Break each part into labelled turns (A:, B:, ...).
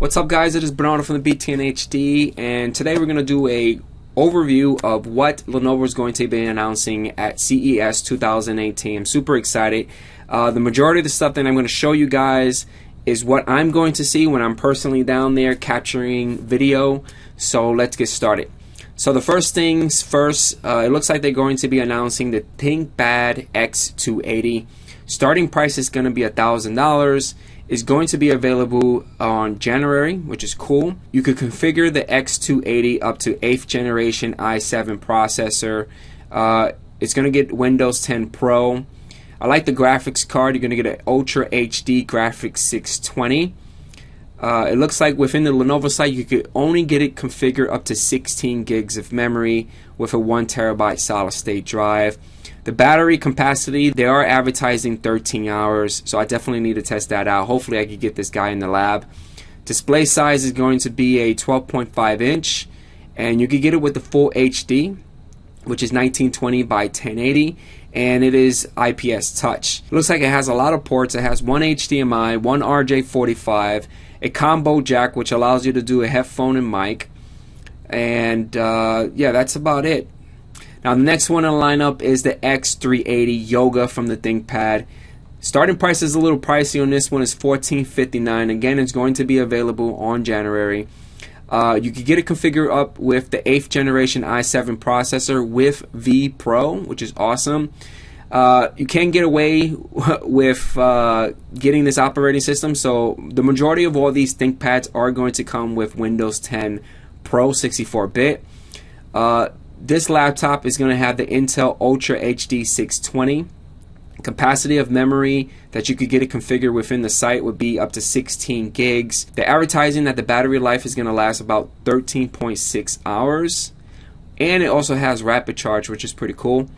A: What's up, guys? It is Bernardo from the BTN HD, and today we're going to do a overview of what Lenovo is going to be announcing at CES 2018. I'm super excited. The majority of the stuff that I'm going to show you guys is what I'm going to see when I'm personally down there capturing video. So let's get started. So the first things first, it looks like they're going to be announcing the ThinkPad X280. Starting price is going to be $1,000. Is going to be available on January, which is cool. You could configure the X280 up to 8th generation i7 processor. It's going to get Windows 10 Pro. I like the graphics card. You're going to get an Ultra HD Graphics 620. It looks like within the Lenovo site you could only get it configured up to 16 gigs of memory with a 1 terabyte solid state drive. The battery capacity, they are advertising 13 hours, so I definitely need to test that out. Hopefully I could get this guy in the lab. Display size is going to be a 12.5 inch, and you can get it with the full HD, which is 1920 by 1080, and it is IPS touch. It looks like it has a lot of ports. It has one HDMI, one RJ45, a combo jack, which allows you to do a headphone and mic, and yeah, that's about it. Now the next one in the lineup is the X380 Yoga from the ThinkPad. Starting price is a little pricey on this one. It's $14.59. Again, it's going to be available on January. You can get it configured up with the 8th generation i7 processor with V Pro, which is awesome. You can get away with getting this operating system. So the majority of all these ThinkPads are going to come with Windows 10 Pro 64-bit. This laptop is going to have the Intel Ultra HD 620. Capacity of memory that you could get it configured within the site would be up to 16 gigs. They're advertising that the battery life is going to last about 13.6 hours. And it also has rapid charge, which is pretty cool.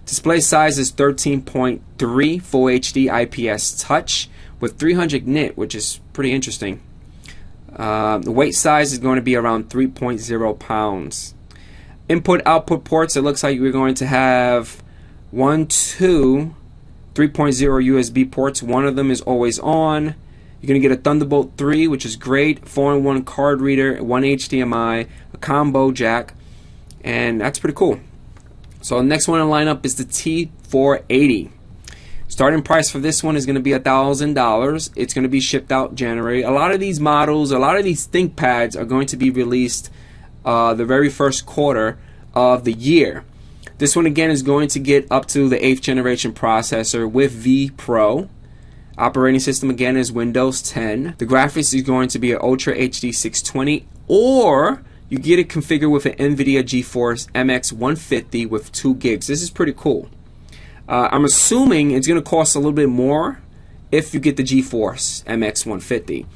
A: Display size is 13.3 Full HD IPS touch with 300 nit, which is pretty interesting. The weight size is going to be around 3.0 pounds. Input-output ports, it looks like we're going to have 3.0 USB ports. One of them is always on. You're going to get a Thunderbolt 3, which is great, 4-in-1 card reader, one HDMI, a combo jack, and that's pretty cool. So the next one in the lineup is the T480. Starting price for this one is going to be $1,000. It's going to be shipped out January. A lot of these models, a lot of these ThinkPads are going to be released the very first quarter of the year. This one again is going to get up to the 8th generation processor with V Pro. Operating system again is Windows 10. The graphics is going to be an Ultra HD 620, or you get it configured with an NVIDIA GeForce MX 150 with 2 gigs. This is pretty cool. I'm assuming it's going to cost a little bit more if you get the GeForce MX 150.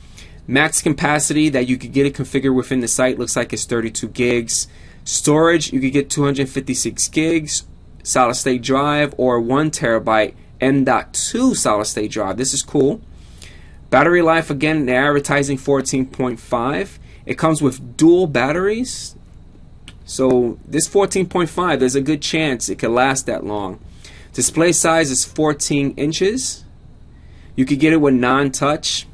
A: Max capacity that you could get it configured within the site looks like it's 32 gigs. Storage, you could get 256 gigs, solid state drive, or 1 terabyte M.2 solid state drive. This is cool. Battery life, again, they're advertising 14.5. It comes with dual batteries. So this 14.5, there's a good chance it could last that long. Display size is 14 inches. You could get it with non-touch.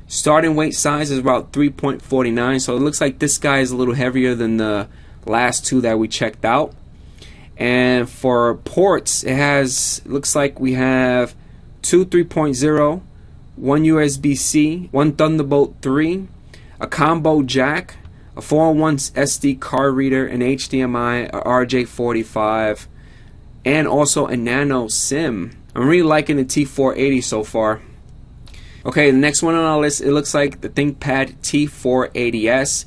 A: Starting weight size is about 3.49, so it looks like this guy is a little heavier than the last two that we checked out. And for ports, it looks like we have 2 3.0, 1 USB-C, 1 Thunderbolt 3, a combo jack, a 4-in-1 SD card reader, an HDMI, a RJ45, and also a nano SIM. I'm really liking the T480 so far. Okay, the next one on our list, it looks like the ThinkPad T480S.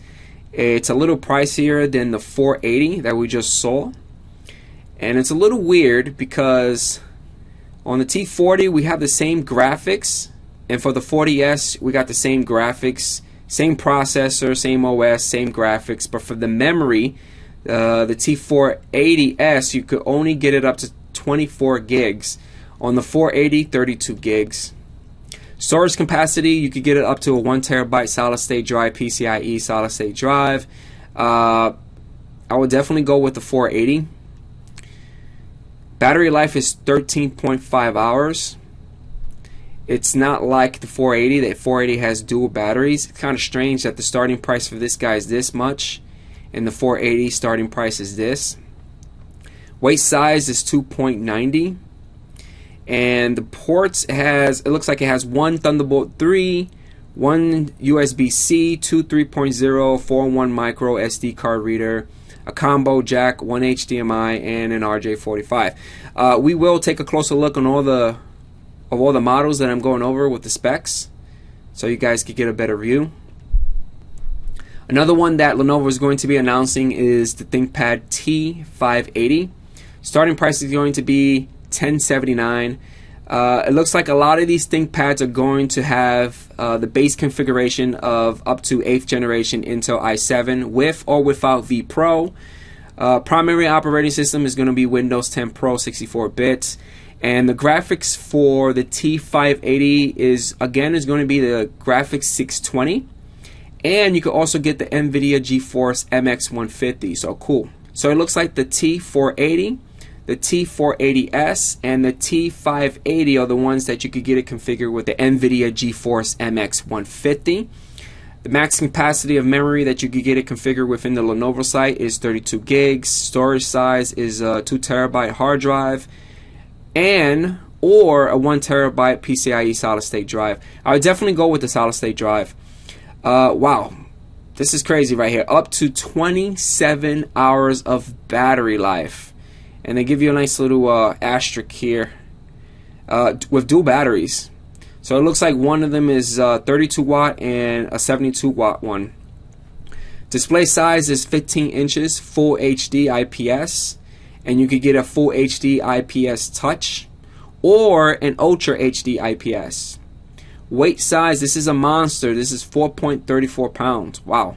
A: It's a little pricier than the 480 that we just saw. And it's a little weird because on the T40 we have the same graphics, and for the 40S we got the same graphics, same processor, same OS, same graphics, but for the memory, the T480S, you could only get it up to 24 gigs. On the 480, 32 gigs. Storage capacity, you could get it up to a 1 terabyte solid state drive, PCIe solid state drive. I would definitely go with the 480. Battery life is 13.5 hours. It's not like the 480. The 480 has dual batteries. It's kind of strange that the starting price for this guy is this much and the 480 starting price is this. Weight size is 2.90, and the ports it looks like it has one Thunderbolt 3, one USB-C, two 3.0, 4-in-1 micro SD card reader, a combo jack, one HDMI, and an RJ45. We will take a closer look on all the models that I'm going over with the specs, so you guys could get a better view. Another one that Lenovo is going to be announcing is the ThinkPad T580. Starting price is going to be $1079. It looks like a lot of these ThinkPads are going to have the base configuration of up to 8th generation Intel i7 with or without vPro. Primary operating system is going to be Windows 10 Pro 64 bits. And the graphics for the T580 is going to be the graphics 620. And you can also get the NVIDIA GeForce MX150. So cool. So it looks like the T480, the T480S, and the T580 are the ones that you could get it configured with the NVIDIA GeForce MX150. The max capacity of memory that you could get it configured within the Lenovo site is 32 gigs. Storage size is a 2 terabyte hard drive or a 1 terabyte PCIe solid state drive. I would definitely go with the solid state drive. Wow, this is crazy right here. Up to 27 hours of battery life. And they give you a nice little asterisk here with dual batteries. So it looks like one of them is 32 watt and a 72 watt one. Display size is 15 inches, full HD IPS. And you could get a full HD IPS touch or an Ultra HD IPS. Weight size, this is a monster. This is 4.34 pounds. Wow.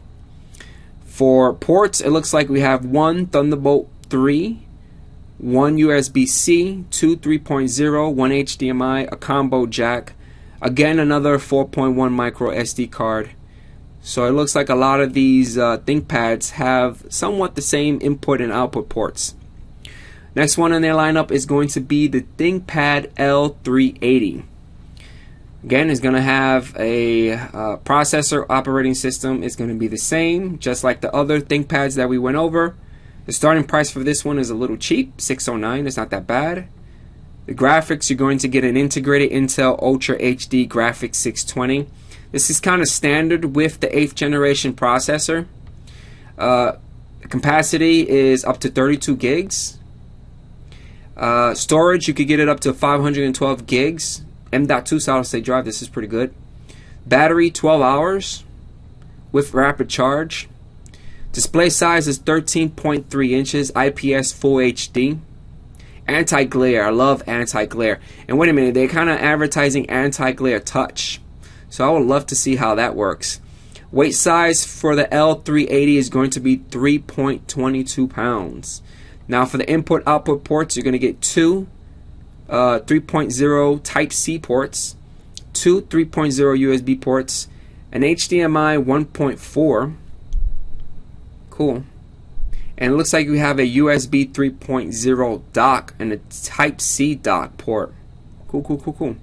A: For ports, it looks like we have one Thunderbolt 3, one USB-C, two 3.0, one HDMI, a combo jack, again another 4.1 micro SD card. So it looks like a lot of these ThinkPads have somewhat the same input and output ports. Next one in their lineup is going to be the ThinkPad L380. Again, it's going to have a processor operating system. It's going to be the same, just like the other ThinkPads that we went over. The starting price for this one is a little cheap, $609. It's not that bad. The graphics, you're going to get an integrated Intel Ultra HD Graphics 620. This is kind of standard with the 8th generation processor. Capacity is up to 32 gigs. Storage, you could get it up to 512 gigs. M.2 solid state drive. This is pretty good. Battery 12 hours with rapid charge. Display size is 13.3 inches, IPS Full HD. Anti-glare, I love anti-glare. And wait a minute, they're kind of advertising anti-glare touch, so I would love to see how that works. Weight size for the L380 is going to be 3.22 pounds. Now for the input output ports, you're going to get two 3.0 Type-C ports, two 3.0 USB ports, an HDMI 1.4. Cool. And it looks like we have a USB 3.0 dock and a Type-C dock port. Cool, cool, cool, cool.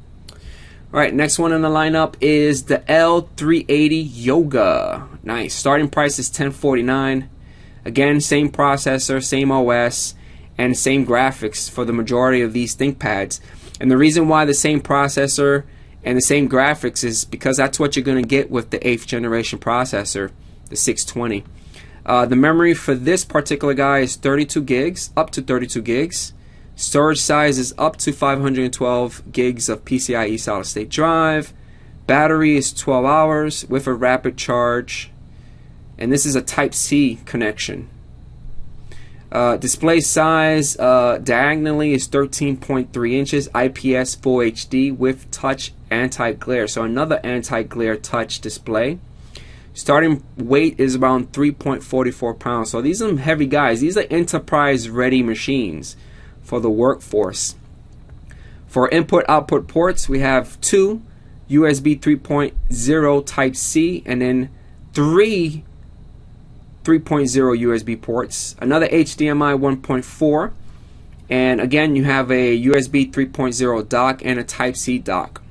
A: Alright, next one in the lineup is the L380 Yoga. Nice. Starting price is $1049. Again, same processor, same OS, and same graphics for the majority of these ThinkPads. And the reason why the same processor and the same graphics is because that's what you're going to get with the 8th generation processor, the 620. The memory for this particular guy is 32 gigs, up to 32 gigs. Storage size is up to 512 gigs of PCIe solid state drive. Battery is 12 hours with a rapid charge. And this is a Type-C connection. Display size diagonally is 13.3 inches, IPS Full HD with touch anti-glare. So another anti-glare touch display. Starting weight is around 3.44 pounds. So these are some heavy guys. These are enterprise ready machines for the workforce. For input output ports, we have two USB 3.0 Type-C and then three 3.0 USB ports, another HDMI 1.4, and again you have a USB 3.0 dock and a Type-C dock.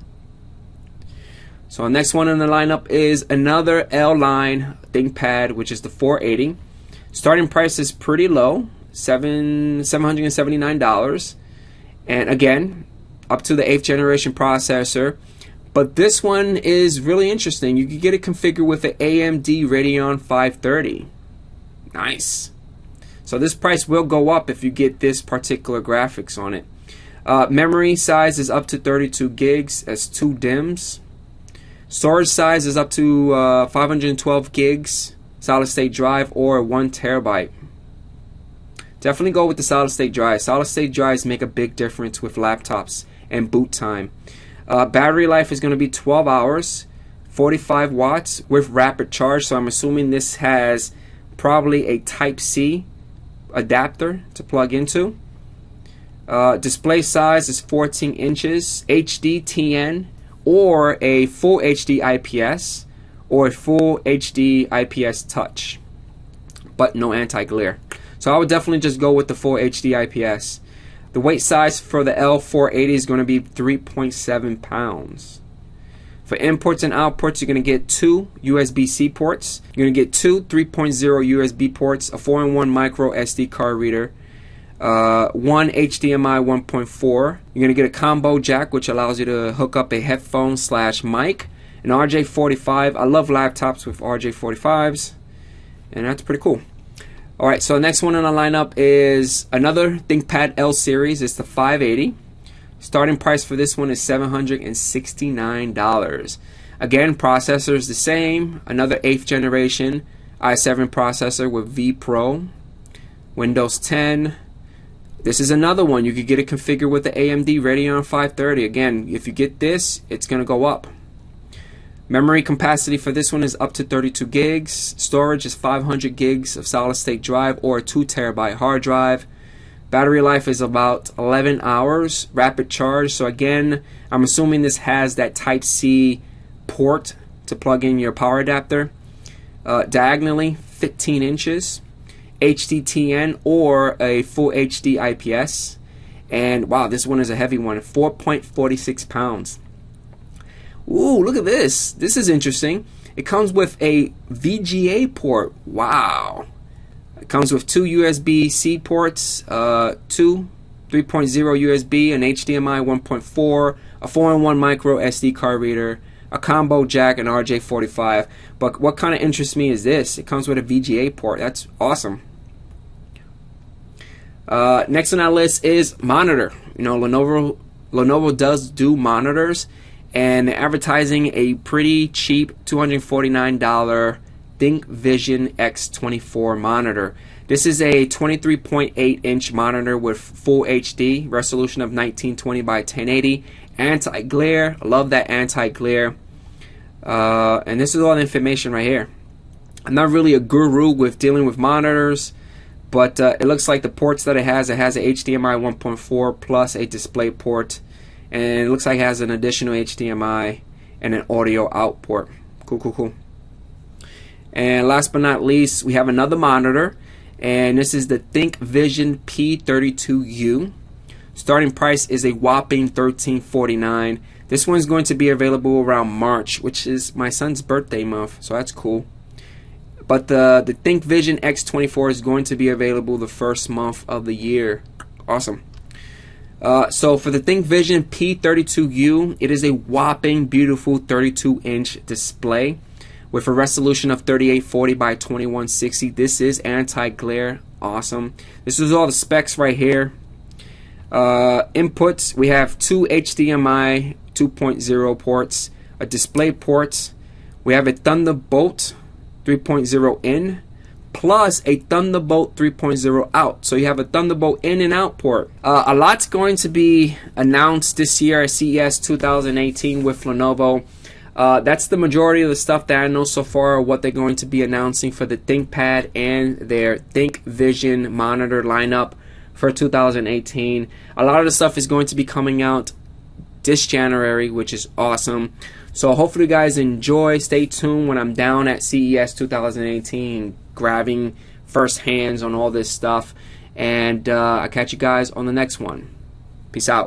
A: So our next one in the lineup is another L line ThinkPad, which is the 480. Starting price is pretty low, $779, and again, up to the 8th generation processor. But this one is really interesting. You can get it configured with the AMD Radeon 530. Nice. So this price will go up if you get this particular graphics on it. Memory size is up to 32 gigs as 2 DIMMs. Storage size is up to 512 gigs solid state drive or 1 terabyte. Definitely go with the solid state drive. Solid state drives make a big difference with laptops and boot time. Battery life is going to be 12 hours, 45 watts with rapid charge. So I'm assuming this has probably a Type-C adapter to plug into. Display size is 14 inches, HD-TN, or a full HD IPS, or a full HD IPS touch, but no anti-glare. So I would definitely just go with the full HD IPS. The weight size for the L480 is going to be 3.7 pounds. For inputs and outputs, you're going to get 2 USB-C ports. You're going to get 2 3.0 USB ports, a 4-in-1 micro SD card reader, 1 HDMI 1.4. You're going to get a combo jack, which allows you to hook up a headphone / mic, an RJ45. I love laptops with RJ45s, and that's pretty cool. Alright, so the next one in the lineup is another ThinkPad L series. It's the 580. Starting price for this one is $769. Again, processor is the same. Another 8th generation i7 processor with V Pro, Windows 10. This is another one. You could get it configured with the AMD Radeon 530. Again, if you get this, it's going to go up. Memory capacity for this one is up to 32 gigs. Storage is 500 gigs of solid state drive or a 2 terabyte hard drive. Battery life is about 11 hours. Rapid charge. So again, I'm assuming this has that Type-C port to plug in your power adapter. Diagonally 15 inches. HD-TN or a full HD IPS. And wow, this one is a heavy one, 4.46 pounds. Ooh, look at this. This is interesting. It comes with a VGA port. Wow. It comes with 2 USB-C ports, 2 3.0 USB, an HDMI 1.4, a 4-in-1 micro SD card reader, a combo jack, and RJ45. But what kind of interests me is this. It comes with a VGA port. That's awesome. Next on our list is monitor. You know, Lenovo does do monitors, and they're advertising a pretty cheap $249 ThinkVision X24 monitor. This is a 23.8 inch monitor with full HD, resolution of 1920 by 1080, anti-glare. I love that anti-glare. And this is all the information right here. I'm not really a guru with dealing with monitors, but it looks like the ports that it has a HDMI 1.4 plus a display port, and it looks like it has an additional HDMI and an audio out port. Cool, cool, cool. And last but not least, we have another monitor, and this is the ThinkVision P32U. Starting price is a whopping $1349. This one's going to be available around March, which is my son's birthday month, so that's cool. But the ThinkVision X24 is going to be available the first month of the year. Awesome. So for the ThinkVision P32U, it is a whopping beautiful 32-inch display with a resolution of 3840 by 2160. This is anti-glare. Awesome. This is all the specs right here. Inputs, we have 2 HDMI 2.0 ports, a display port. We have a Thunderbolt 3.0 in plus a Thunderbolt 3.0 out. So you have a Thunderbolt in and out port. A lot's going to be announced this year at CES 2018 with Lenovo. That's the majority of the stuff that I know so far, what they're going to be announcing for the ThinkPad and their ThinkVision monitor lineup for 2018. A lot of the stuff is going to be coming out this January, which is awesome. So hopefully you guys enjoy. Stay tuned when I'm down at CES 2018 grabbing first hands on all this stuff. And I'll catch you guys on the next one. Peace out.